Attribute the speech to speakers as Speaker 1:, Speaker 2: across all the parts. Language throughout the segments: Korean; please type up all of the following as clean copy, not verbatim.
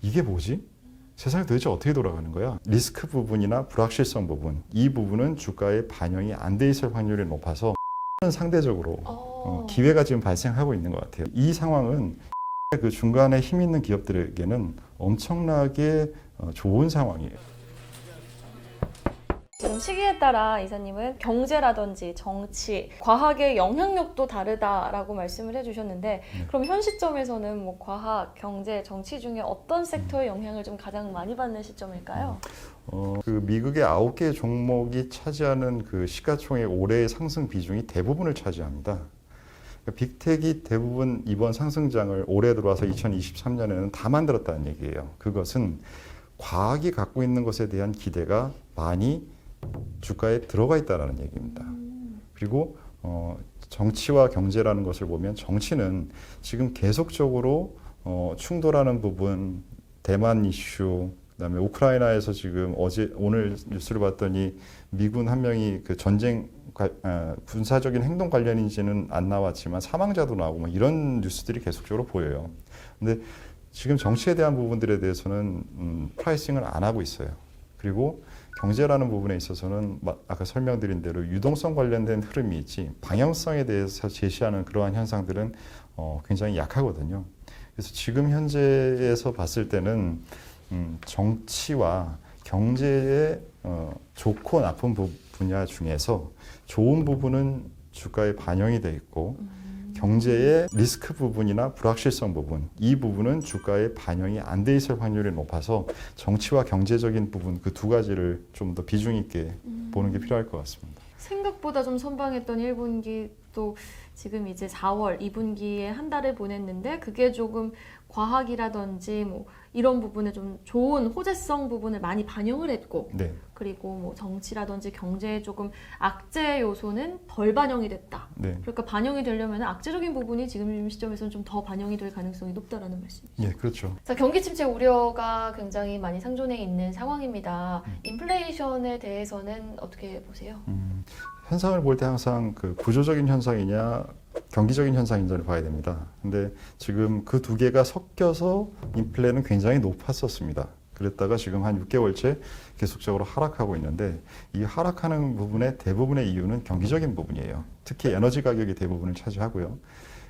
Speaker 1: 이게 뭐지? 세상이 도대체 어떻게 돌아가는 거야? 리스크 부분이나 불확실성 부분, 이 부분은 주가에 반영이 안 돼 있을 확률이 높아서 상대적으로 기회가 지금 발생하고 있는 것 같아요. 이 상황은 그 중간에 힘 있는 기업들에게는 엄청나게 좋은 상황이에요.
Speaker 2: 지금 시기에 따라 이사님은 경제라든지 정치, 과학의 영향력도 다르다라고 말씀을 해주셨는데 그럼 현 시점에서는 뭐 과학, 경제, 정치 중에 어떤 섹터의 영향을 좀 가장 많이 받는 시점일까요?
Speaker 1: 그 미국의 9개 종목이 차지하는 그 시가총액 올해의 상승 비중이 대부분을 차지합니다. 그러니까 빅텍이 대부분 이번 상승장을 올해 들어와서 2023년에는 다 만들었다는 얘기예요. 그것은 과학이 갖고 있는 것에 대한 기대가 많이 주가에 들어가 있다는 얘기입니다. 그리고 정치와 경제라는 것을 보면 정치는 지금 계속적으로 충돌하는 부분, 대만 이슈, 그다음에 우크라이나에서 지금 오늘 뉴스를 봤더니 미군 한 명이 그 전쟁 군사적인 행동 관련인지는 안 나왔지만 사망자도 나오고 뭐 이런 뉴스들이 계속적으로 보여요. 근데 지금 정치에 대한 부분들에 대해서는 프라이싱을 안 하고 있어요. 그리고 경제라는 부분에 있어서는 아까 설명드린 대로 유동성 관련된 흐름이 있지 방향성에 대해서 제시하는 그러한 현상들은 굉장히 약하거든요. 그래서 지금 현재에서 봤을 때는 정치와 경제의 좋고 나쁜 분야 중에서 좋은 부분은 주가에 반영이 돼 있고 경제의 리스크 부분이나 불확실성 부분, 이 부분은 주가에 반영이 안 돼 있을 확률이 높아서 정치와 경제적인 부분 그 두 가지를 좀 더 비중 있게 보는 게 필요할 것 같습니다.
Speaker 2: 생각보다 좀 선방했던 1분기 또 지금 이제 4월 2분기에 한 달을 보냈는데 그게 조금 과학이라든지 뭐 이런 부분에 좀 좋은 호재성 부분을 많이 반영을 했고
Speaker 1: 네.
Speaker 2: 그리고 뭐 정치라든지 경제에 조금 악재 요소는 덜 반영이 됐다.
Speaker 1: 네.
Speaker 2: 그러니까 반영이 되려면 악재적인 부분이 지금 시점에서는 좀 더 반영이 될 가능성이 높다라는 말씀이죠.
Speaker 1: 예, 그렇죠.
Speaker 2: 자, 경기 침체 우려가 굉장히 많이 상존해 있는 상황입니다. 인플레이션에 대해서는 어떻게 보세요?
Speaker 1: 현상을 볼 때 항상 그 구조적인 현상이냐 경기적인 현상인지를 봐야 됩니다. 근데 지금 그 두 개가 섞여서 인플레는 굉장히 높았었습니다. 그랬다가 지금 한 6개월째 계속적으로 하락하고 있는데 이 하락하는 부분의 대부분의 이유는 경기적인 부분이에요. 특히 에너지 가격이 대부분을 차지하고요.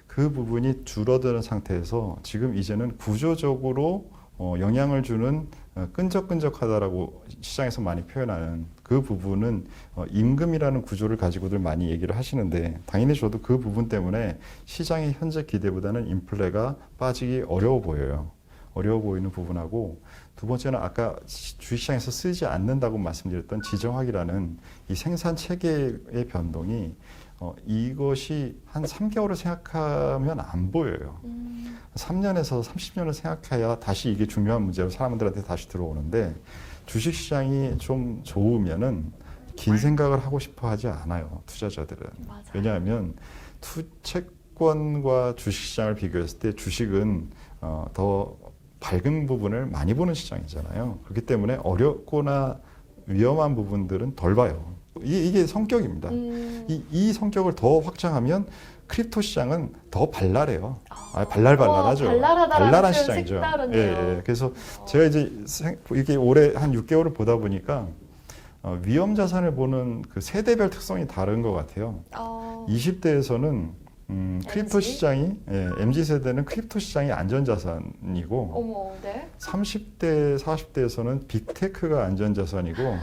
Speaker 1: 그 부분이 줄어드는 상태에서 지금 이제는 구조적으로 영향을 주는 끈적끈적하다라고 시장에서 많이 표현하는 그 부분은 임금이라는 구조를 가지고들 많이 얘기를 하시는데 당연히 저도 그 부분 때문에 시장의 현재 기대보다는 인플레가 빠지기 어려워 보여요. 어려워 보이는 부분하고 두 번째는 아까 주식시장에서 쓰지 않는다고 말씀드렸던 지정학이라는 이 생산 체계의 변동이 이것이 한 3개월을 생각하면 안 보여요. 3년에서 30년을 생각해야 다시 이게 중요한 문제로 사람들한테 다시 들어오는데 주식시장이 좀 좋으면은 긴 생각을 하고 싶어 하지 않아요. 투자자들은.
Speaker 2: 맞아요.
Speaker 1: 왜냐하면 채권과 주식시장을 비교했을 때 주식은 더 밝은 부분을 많이 보는 시장이잖아요. 그렇기 때문에 어렵거나 위험한 부분들은 덜 봐요. 이게 성격입니다. 이 성격을 더 확장하면 크립토 시장은 더 발랄해요. 발랄하죠. 발랄한 시장이죠.
Speaker 2: 색다르네요.
Speaker 1: 예. 그래서 제가 이제 이게 올해 한 6개월을 보다 보니까 위험 자산을 보는 그 세대별 특성이 다른 것 같아요. 20대에서는 크립토 시장이 MZ 세대는 크립토 시장이 안전자산이고
Speaker 2: 어머, 네.
Speaker 1: 30대, 40대에서는 빅테크가 안전자산이고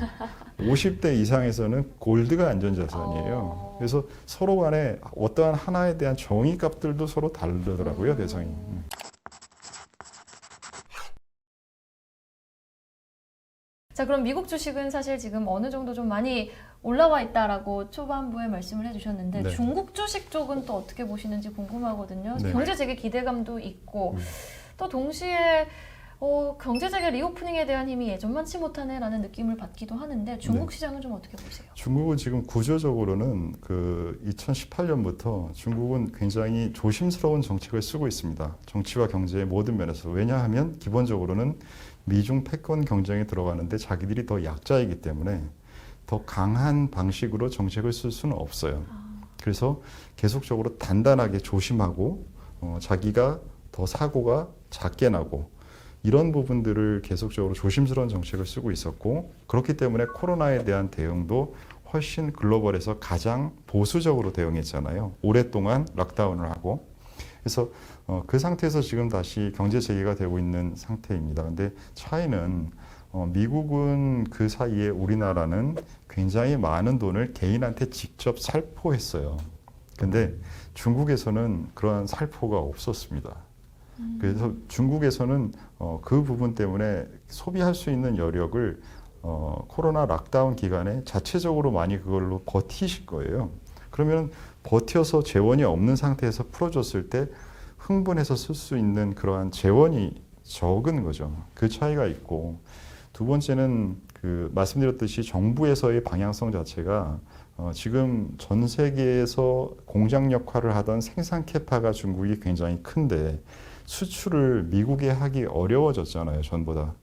Speaker 1: 50대 이상에서는 골드가 안전자산이에요. 그래서 서로 간에 어떠한 하나에 대한 정의값들도 서로 다르더라고요, 대상이.
Speaker 2: 자, 그럼 미국 주식은 사실 지금 어느 정도 좀 많이 올라와 있다라고 초반부에 말씀을 해주셨는데
Speaker 1: 네.
Speaker 2: 중국 주식 쪽은 또 어떻게 보시는지 궁금하거든요.
Speaker 1: 네.
Speaker 2: 경제 재개 기대감도 있고 또 동시에 경제 재개 리오프닝에 대한 힘이 예전만치 못하네라는 느낌을 받기도 하는데 중국 시장은 좀 어떻게 보세요?
Speaker 1: 중국은 지금 구조적으로는 그 2018년부터 중국은 굉장히 조심스러운 정책을 쓰고 있습니다. 정치와 경제의 모든 면에서. 왜냐하면 기본적으로는 미중 패권 경쟁에 들어가는데 자기들이 더 약자이기 때문에 더 강한 방식으로 정책을 쓸 수는 없어요. 그래서 계속적으로 단단하게 조심하고 자기가 더 사고가 작게 나고 이런 부분들을 계속적으로 조심스러운 정책을 쓰고 있었고 그렇기 때문에 코로나에 대한 대응도 훨씬 글로벌에서 가장 보수적으로 대응했잖아요. 오랫동안 락다운을 하고. 그래서 그 상태에서 지금 다시 경제 재개가 되고 있는 상태입니다. 근데 차이는 미국은 그 사이에 우리나라는 굉장히 많은 돈을 개인한테 직접 살포했어요. 근데 중국에서는 그러한 살포가 없었습니다. 그래서 중국에서는 그 부분 때문에 소비할 수 있는 여력을 코로나 락다운 기간에 자체적으로 많이 그걸로 버티실 거예요. 그러면 버텨서 재원이 없는 상태에서 풀어줬을 때 흥분해서 쓸 수 있는 그러한 재원이 적은 거죠. 그 차이가 있고 두 번째는 그 말씀드렸듯이 정부에서의 방향성 자체가 지금 전 세계에서 공장 역할을 하던 생산 캐파가 중국이 굉장히 큰데 수출을 미국에 하기 어려워졌잖아요, 전보다.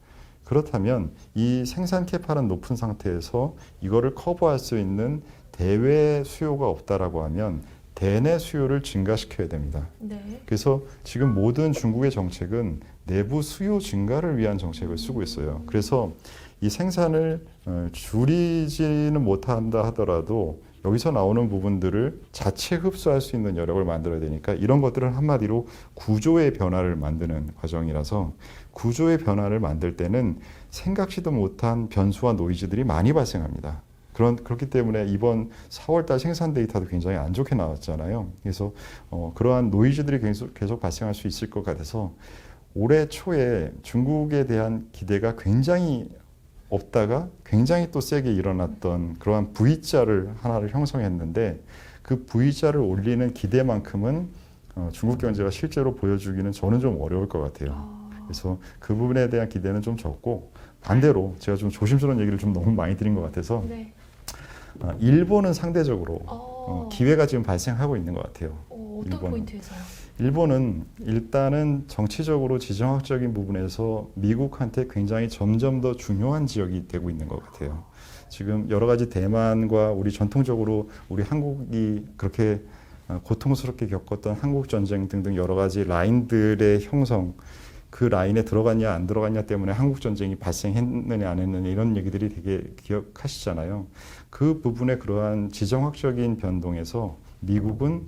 Speaker 1: 그렇다면 이 생산 캐파는 높은 상태에서 이거를 커버할 수 있는 대외 수요가 없다라고 하면 대내 수요를 증가시켜야 됩니다.
Speaker 2: 네.
Speaker 1: 그래서 지금 모든 중국의 정책은 내부 수요 증가를 위한 정책을 쓰고 있어요. 그래서 이 생산을 줄이지는 못한다 하더라도 여기서 나오는 부분들을 자체 흡수할 수 있는 여력을 만들어야 되니까 이런 것들은 한마디로 구조의 변화를 만드는 과정이라서 구조의 변화를 만들 때는 생각지도 못한 변수와 노이즈들이 많이 발생합니다. 그렇기 때문에 이번 4월달 생산 데이터도 굉장히 안 좋게 나왔잖아요. 그래서 그러한 노이즈들이 계속 발생할 수 있을 것 같아서 올해 초에 중국에 대한 기대가 굉장히 없다가 굉장히 또 세게 일어났던 그러한 V자를 하나를 형성했는데 그 V자를 올리는 기대만큼은 중국 경제가 실제로 보여주기는 저는 좀 어려울 것 같아요. 그래서 그 부분에 대한 기대는 좀 적고 반대로 제가 좀 조심스러운 얘기를 좀 너무 많이 드린 것 같아서
Speaker 2: 네.
Speaker 1: 일본은 상대적으로 기회가 지금 발생하고 있는 것 같아요.
Speaker 2: 어떤
Speaker 1: 일본은.
Speaker 2: 포인트에서요?
Speaker 1: 일본은 일단은 정치적으로 지정학적인 부분에서 미국한테 굉장히 점점 더 중요한 지역이 되고 있는 것 같아요. 지금 여러 가지 대만과 우리 전통적으로 우리 한국이 그렇게 고통스럽게 겪었던 한국 전쟁 등등 여러 가지 라인들의 형성, 그 라인에 들어갔냐 안 들어갔냐 때문에 한국 전쟁이 발생했느냐 안 했느냐 이런 얘기들이 되게 기억하시잖아요. 그 부분에 그러한 지정학적인 변동에서 미국은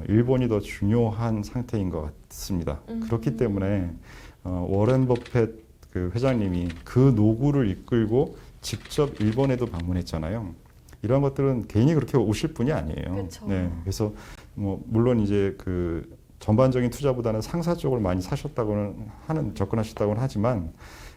Speaker 1: 일본이 더 중요한 상태인 것 같습니다. 그렇기 때문에 워렌 버핏 그 회장님이 그 노구를 이끌고 직접 일본에도 방문했잖아요. 이런 것들은 개인이 그렇게 오실 분이 아니에요.
Speaker 2: 그렇죠.
Speaker 1: 네, 그래서 뭐 물론 이제 그 전반적인 투자보다는 상사 쪽을 많이 사셨다고는 접근하셨다고는 하지만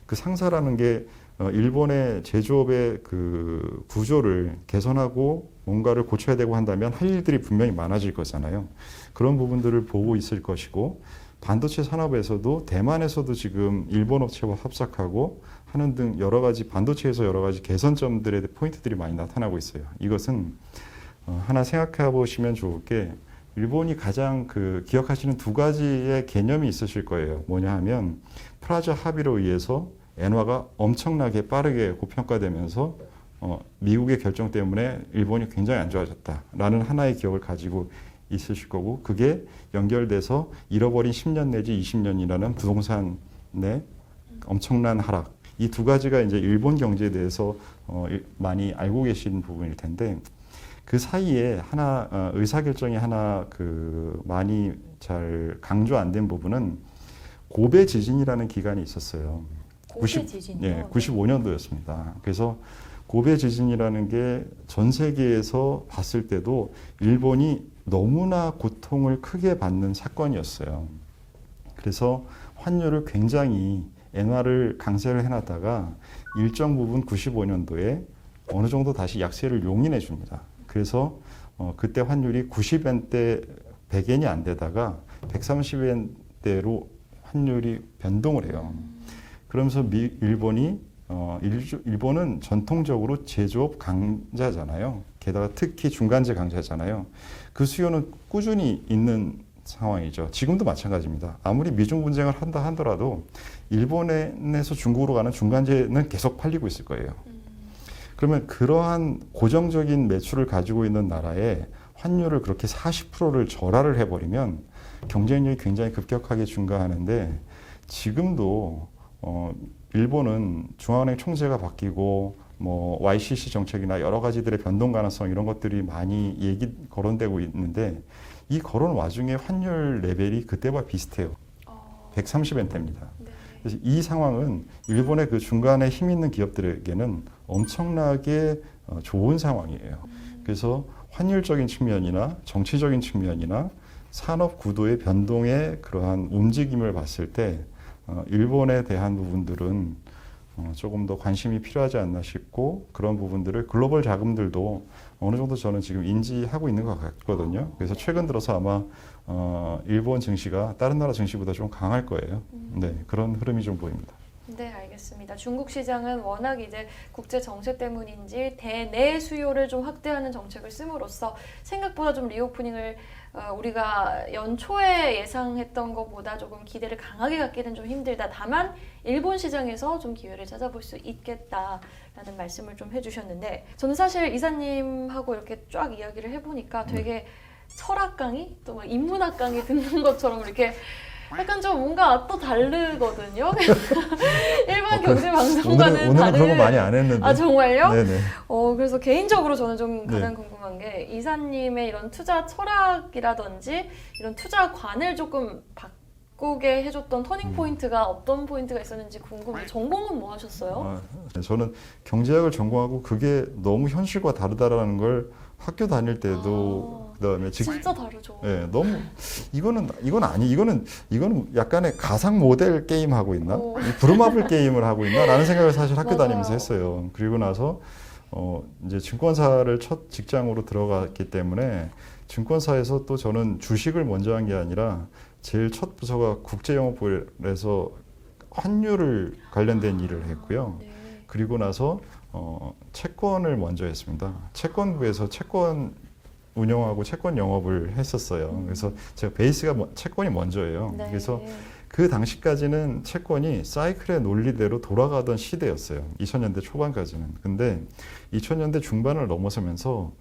Speaker 1: 그 상사라는 게 일본의 제조업의 그 구조를 개선하고 뭔가를 고쳐야 되고 한다면 할 일들이 분명히 많아질 거잖아요. 그런 부분들을 보고 있을 것이고 반도체 산업에서도 대만에서도 지금 일본 업체와 합작하고 하는 등 여러 가지 반도체에서 여러 가지 개선점들의 포인트들이 많이 나타나고 있어요. 이것은 하나 생각해 보시면 좋을 게 일본이 가장 그 기억하시는 두 가지의 개념이 있으실 거예요. 뭐냐 하면 프라자 합의로 의해서 엔화가 엄청나게 빠르게 고평가되면서 미국의 결정 때문에 일본이 굉장히 안 좋아졌다라는 하나의 기억을 가지고 있으실 거고 그게 연결돼서 잃어버린 10년 내지 20년이라는 부동산의 엄청난 하락 이 두 가지가 이제 일본 경제에 대해서 많이 알고 계신 부분일 텐데 그 사이에 하나 의사결정이 하나 그 많이 잘 강조 안 된 부분은 고베 지진이라는 기간이 있었어요.
Speaker 2: 고베 지진이요?
Speaker 1: 네, 95년도였습니다. 그래서 고베 지진이라는 게 전 세계에서 봤을 때도 일본이 너무나 고통을 크게 받는 사건이었어요. 그래서 환율을 굉장히 엔화를 강세를 해놨다가 일정 부분 95년도에 어느 정도 다시 약세를 용인해 줍니다. 그래서 그때 환율이 90엔대 100엔이 안 되다가 130엔대로 환율이 변동을 해요. 그러면서 일본은 전통적으로 제조업 강자잖아요. 게다가 특히 중간재 강자잖아요. 그 수요는 꾸준히 있는 상황이죠. 지금도 마찬가지입니다. 아무리 미중 분쟁을 한다 하더라도 일본에서 중국으로 가는 중간재는 계속 팔리고 있을 거예요. 그러면 그러한 고정적인 매출을 가지고 있는 나라에 환율을 그렇게 40%를 절하를 해버리면 경쟁력이 굉장히 급격하게 증가하는데 지금도 일본은 중앙은행 총재가 바뀌고 뭐 YCC 정책이나 여러 가지들의 변동 가능성 이런 것들이 많이 거론되고 있는데 이 거론 와중에 환율 레벨이 그때와 비슷해요. 130엔대입니다.
Speaker 2: 네.
Speaker 1: 그래서 이 상황은 일본의 그 중간에 힘 있는 기업들에게는 엄청나게 좋은 상황이에요. 그래서 환율적인 측면이나 정치적인 측면이나 산업 구도의 변동의 그러한 움직임을 봤을 때 일본에 대한 부분들은 조금 더 관심이 필요하지 않나 싶고 그런 부분들을 글로벌 자금들도 어느 정도 저는 지금 인지하고 있는 것 같거든요. 그래서 최근 들어서 아마 일본 증시가 다른 나라 증시보다 좀 강할 거예요. 네, 그런 흐름이 좀 보입니다.
Speaker 2: 네, 알겠습니다. 중국 시장은 워낙 이제 국제 정세 때문인지 대내 수요를 좀 확대하는 정책을 씀으로써 생각보다 좀 리오프닝을 우리가 연초에 예상했던 것보다 조금 기대를 강하게 갖기는 좀 힘들다. 다만 일본 시장에서 좀 기회를 찾아볼 수 있겠다라는 말씀을 좀 해주셨는데 저는 사실 이사님하고 이렇게 쫙 이야기를 해보니까 되게 철학 강의 또 막 인문학 강의 듣는 것처럼 이렇게 약간 좀 뭔가 또 다르거든요. 일반 경제 방송과는
Speaker 1: 오늘은 그런 거 많이 안 했는데.
Speaker 2: 아 정말요?
Speaker 1: 네네.
Speaker 2: 그래서 개인적으로 저는 좀 가장
Speaker 1: 네.
Speaker 2: 궁금한 게 이사님의 이런 투자 철학이라든지 이런 투자관을 조금 바꾸게 해줬던 터닝 포인트가 어떤 포인트가 있었는지 궁금해요. 전공은 뭐 하셨어요?
Speaker 1: 저는 경제학을 전공하고 그게 너무 현실과 다르다라는 걸 학교 다닐 때도 그다음에
Speaker 2: 진짜 다르죠.
Speaker 1: 네, 너무 이거는 약간의 가상 모델 게임 하고 있나? 이 부루마블 게임을 하고 있나라는 생각을 사실 학교
Speaker 2: 맞아요.
Speaker 1: 다니면서 했어요. 그리고 나서 이제 증권사를 첫 직장으로 들어갔기 때문에 증권사에서 또 저는 주식을 먼저 한 게 아니라 제일 첫 부서가 국제영업부에서 환율을 관련된 일을 했고요.
Speaker 2: 네.
Speaker 1: 그리고 나서 채권을 먼저 했습니다. 채권부에서 채권 운영하고 채권 영업을 했었어요. 그래서 제가 베이스가 채권이 먼저예요.
Speaker 2: 네.
Speaker 1: 그래서 그 당시까지는 채권이 사이클의 논리대로 돌아가던 시대였어요. 2000년대 초반까지는. 근데 2000년대 중반을 넘어서면서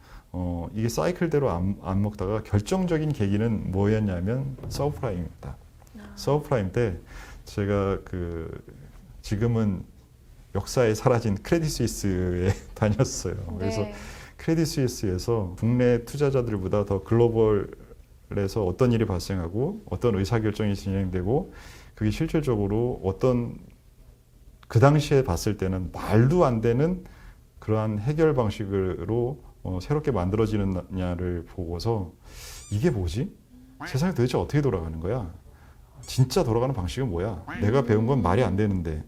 Speaker 1: 이게 사이클대로 안 먹다가 결정적인 계기는 뭐였냐면 서브프라임입니다. 서브프라임 때 제가 지금은 역사에 사라진 크레딧 스위스에 다녔어요. 그래서
Speaker 2: 네.
Speaker 1: 크레딧 스위스에서 국내 투자자들보다 더 글로벌에서 어떤 일이 발생하고 어떤 의사결정이 진행되고 그게 실질적으로 어떤 그 당시에 봤을 때는 말도 안 되는 그러한 해결 방식으로 새롭게 만들어지느냐를 보고서 이게 뭐지? 세상이 도대체 어떻게 돌아가는 거야? 진짜 돌아가는 방식은 뭐야? 내가 배운 건 말이 안 되는데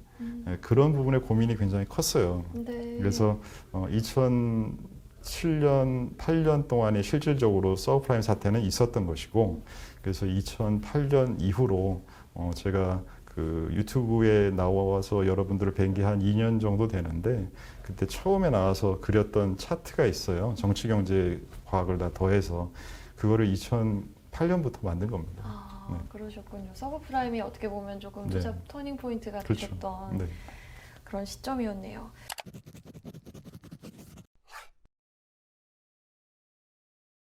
Speaker 1: 그런 부분에 고민이 굉장히 컸어요.
Speaker 2: 네.
Speaker 1: 그래서 2007년, 8년 동안에 실질적으로 서브프라임 사태는 있었던 것이고 그래서 2008년 이후로 제가 그 유튜브에 나와서 여러분들을 뵌 게 한 2년 정도 되는데 그때 처음에 나와서 그렸던 차트가 있어요. 정치경제과학을 다 더해서 그거를 2008년부터 만든 겁니다. 네.
Speaker 2: 그러셨군요. 서브프라임이 어떻게 보면 조금
Speaker 1: 네.
Speaker 2: 투자 터닝 포인트가
Speaker 1: 그렇죠.
Speaker 2: 되셨던
Speaker 1: 네.
Speaker 2: 그런 시점이었네요.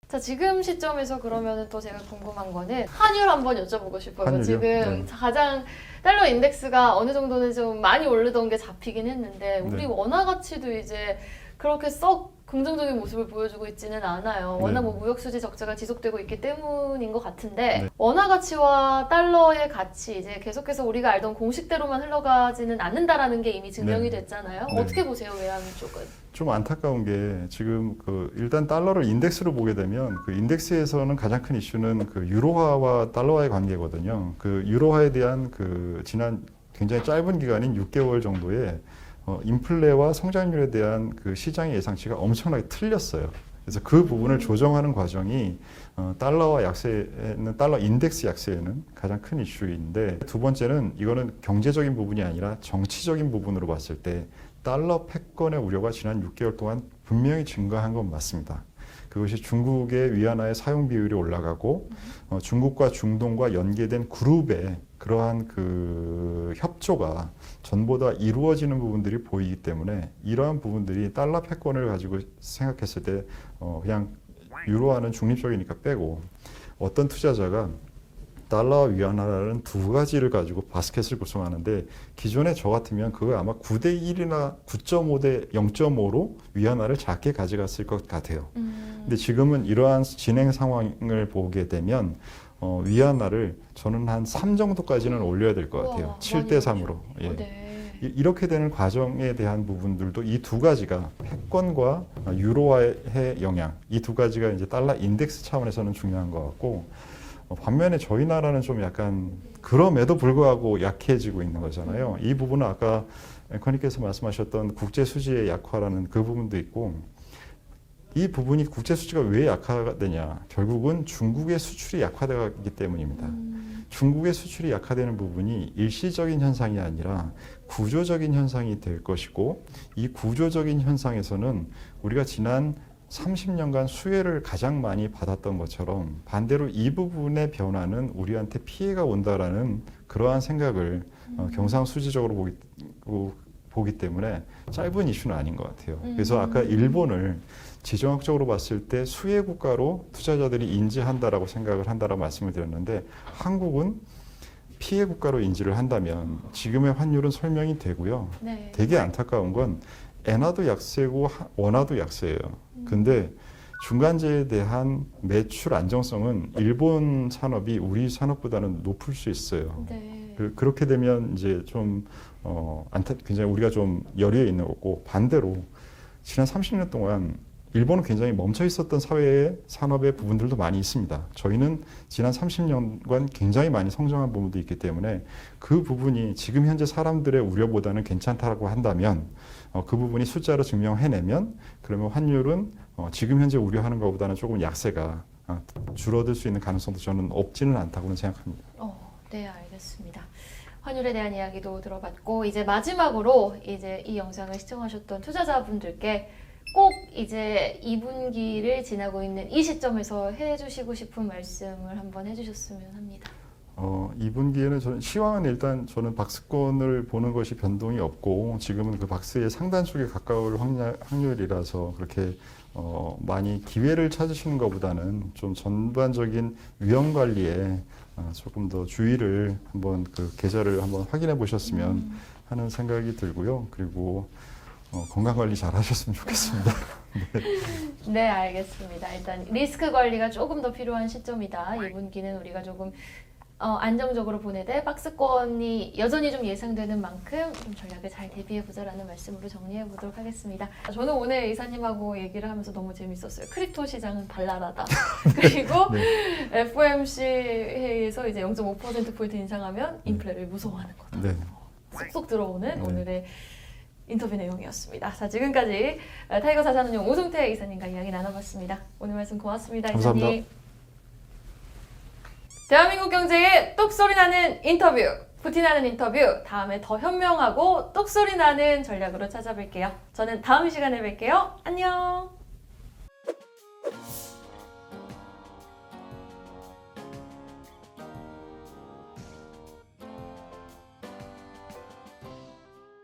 Speaker 2: 자, 지금 시점에서 그러면 또 제가 궁금한 거는 환율 한번 여쭤보고 싶어요.
Speaker 1: 환율이요?
Speaker 2: 지금
Speaker 1: 네.
Speaker 2: 가장 달러 인덱스가 어느 정도는 좀 많이 오르던 게 잡히긴 했는데 우리
Speaker 1: 네.
Speaker 2: 원화 가치도 이제 그렇게 썩 긍정적인 모습을 보여주고 있지는 않아요. 워낙
Speaker 1: 네.
Speaker 2: 뭐 무역 수지 적자가 지속되고 있기 때문인 것 같은데
Speaker 1: 네.
Speaker 2: 원화 가치와 달러의 가치 이제 계속해서 우리가 알던 공식대로만 흘러가지는 않는다라는 게 이미 증명이
Speaker 1: 네.
Speaker 2: 됐잖아요.
Speaker 1: 네.
Speaker 2: 어떻게 보세요, 외환 쪽은?
Speaker 1: 좀 안타까운 게 지금 일단 달러를 인덱스로 보게 되면 그 인덱스에서는 가장 큰 이슈는 그 유로화와 달러와의 관계거든요. 그 유로화에 대한 그 지난 굉장히 짧은 기간인 6개월 정도의 인플레와 성장률에 대한 그 시장의 예상치가 엄청나게 틀렸어요. 그래서 그 부분을 조정하는 과정이 달러와 약세에는 달러 인덱스 약세에는 가장 큰 이슈인데 두 번째는 이거는 경제적인 부분이 아니라 정치적인 부분으로 봤을 때 달러 패권의 우려가 지난 6개월 동안 분명히 증가한 건 맞습니다. 그것이 중국의 위안화의 사용 비율이 올라가고 중국과 중동과 연계된 그룹의 그러한 그 협조가 전보다 이루어지는 부분들이 보이기 때문에 이러한 부분들이 달러 패권을 가지고 생각했을 때 그냥 유로화는 중립적이니까 빼고 어떤 투자자가 달러와 위안화라는 두 가지를 가지고 바스켓을 구성하는데 기존에 저 같으면 그거 아마 9대 1이나 9.5대 0.5로 위안화를 작게 가져갔을 것 같아요. 근데 지금은 이러한 진행 상황을 보게 되면 위안화를 저는 한 3 정도까지는 올려야 될 것 같아요.
Speaker 2: 우와,
Speaker 1: 7대 3으로. 예.
Speaker 2: 네.
Speaker 1: 이렇게 되는 과정에 대한 부분들도 이 두 가지가 패권과 유로화의 영향, 이 두 가지가 이제 달러 인덱스 차원에서는 중요한 것 같고, 반면에 저희 나라는 좀 약간 그럼에도 불구하고 약해지고 있는 거잖아요. 이 부분은 아까 앵커님께서 말씀하셨던 국제 수지의 약화라는 그 부분도 있고, 이 부분이 국제 수지가 왜 약화되냐? 결국은 중국의 수출이 약화되기 때문입니다. 중국의 수출이 약화되는 부분이 일시적인 현상이 아니라 구조적인 현상이 될 것이고, 이 구조적인 현상에서는 우리가 지난 30년간 수혜를 가장 많이 받았던 것처럼 반대로 이 부분의 변화는 우리한테 피해가 온다라는 그러한 생각을 경상수지적으로 보기 때문에 짧은 이슈는 아닌 것 같아요. 그래서 아까 일본을 지정학적으로 봤을 때 수혜 국가로 투자자들이 인지한다라고 생각을 한다라고 말씀을 드렸는데, 한국은 피해 국가로 인지를 한다면 지금의 환율은 설명이 되고요.
Speaker 2: 네.
Speaker 1: 되게 안타까운 건 엔화도 약세고 원화도 약세예요. 근데 중간재에 대한 매출 안정성은 일본 산업이 우리 산업보다는 높을 수 있어요.
Speaker 2: 네.
Speaker 1: 그렇게 되면 이제 좀 굉장히 우리가 좀 열의에 있는 거고, 반대로 지난 30년 동안 일본은 굉장히 멈춰 있었던 사회의 산업의 부분들도 많이 있습니다. 저희는 지난 30년간 굉장히 많이 성장한 부분도 있기 때문에 그 부분이 지금 현재 사람들의 우려보다는 괜찮다고 한다면, 그 부분이 숫자로 증명해내면, 그러면 환율은 지금 현재 우려하는 것보다는 조금 약세가 줄어들 수 있는 가능성도 저는 없지는 않다고는 생각합니다.
Speaker 2: 네, 알겠습니다. 환율에 대한 이야기도 들어봤고, 이제 마지막으로 이제 이 영상을 시청하셨던 투자자분들께 꼭 이제 2분기를 지나고 있는 이 시점에서 해주시고 싶은 말씀을 한번 해주셨으면 합니다.
Speaker 1: 2분기에는 저는 시황은 일단 저는 박스권을 보는 것이 변동이 없고, 지금은 그 박스의 상단 쪽에 가까울 확률이라서 그렇게 많이 기회를 찾으시는 것보다는 좀 전반적인 위험 관리에 조금 더 주의를 한번 그 계좌를 한번 확인해 보셨으면 하는 생각이 들고요. 그리고 건강 관리 잘 하셨으면 좋겠습니다.
Speaker 2: 네, 알겠습니다. 일단 리스크 관리가 조금 더 필요한 시점이다. 2분기는 우리가 조금 안정적으로 보내되 박스권이 여전히 좀 예상되는 만큼 좀 전략을 잘 대비해보자라는 말씀으로 정리해보도록 하겠습니다. 저는 오늘 이사님하고 얘기를 하면서 너무 재밌었어요. 크립토 시장은 발랄하다. 그리고
Speaker 1: 네.
Speaker 2: FOMC 회의에서 이제 0.5%포인트 인상하면 인플레를 무서워하는 거다.
Speaker 1: 네.
Speaker 2: 쏙쏙 들어오는
Speaker 1: 네.
Speaker 2: 오늘의 인터뷰 내용이었습니다. 자, 지금까지 타이거 자산운용 오승태 이사님과 이야기 나눠봤습니다. 오늘 말씀 고맙습니다.
Speaker 1: 감사합니다.
Speaker 2: 이사님. 대한민국 경제의 똑소리 나는 인터뷰, 부티나는 인터뷰, 다음에 더 현명하고 똑소리 나는 전략으로 찾아뵐게요. 저는 다음 시간에 뵐게요. 안녕.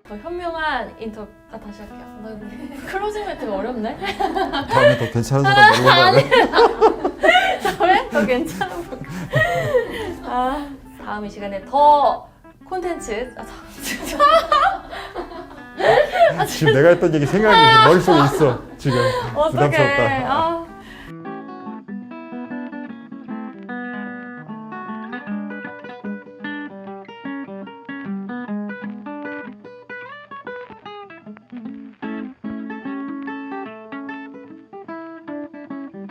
Speaker 2: 더 현명한 인터뷰. 다시 할게요. 나 이거 클로징 멘트가 어렵네.
Speaker 1: 다음에 더 괜찮은 사람 물어봐요.
Speaker 2: 다음에 더 괜찮은 분. 다음 이 시간에 더 콘텐츠.
Speaker 1: 지금 내가 했던 얘기 생각이 머릿속에 있어. 지금 부담스럽다.
Speaker 2: 어떡해.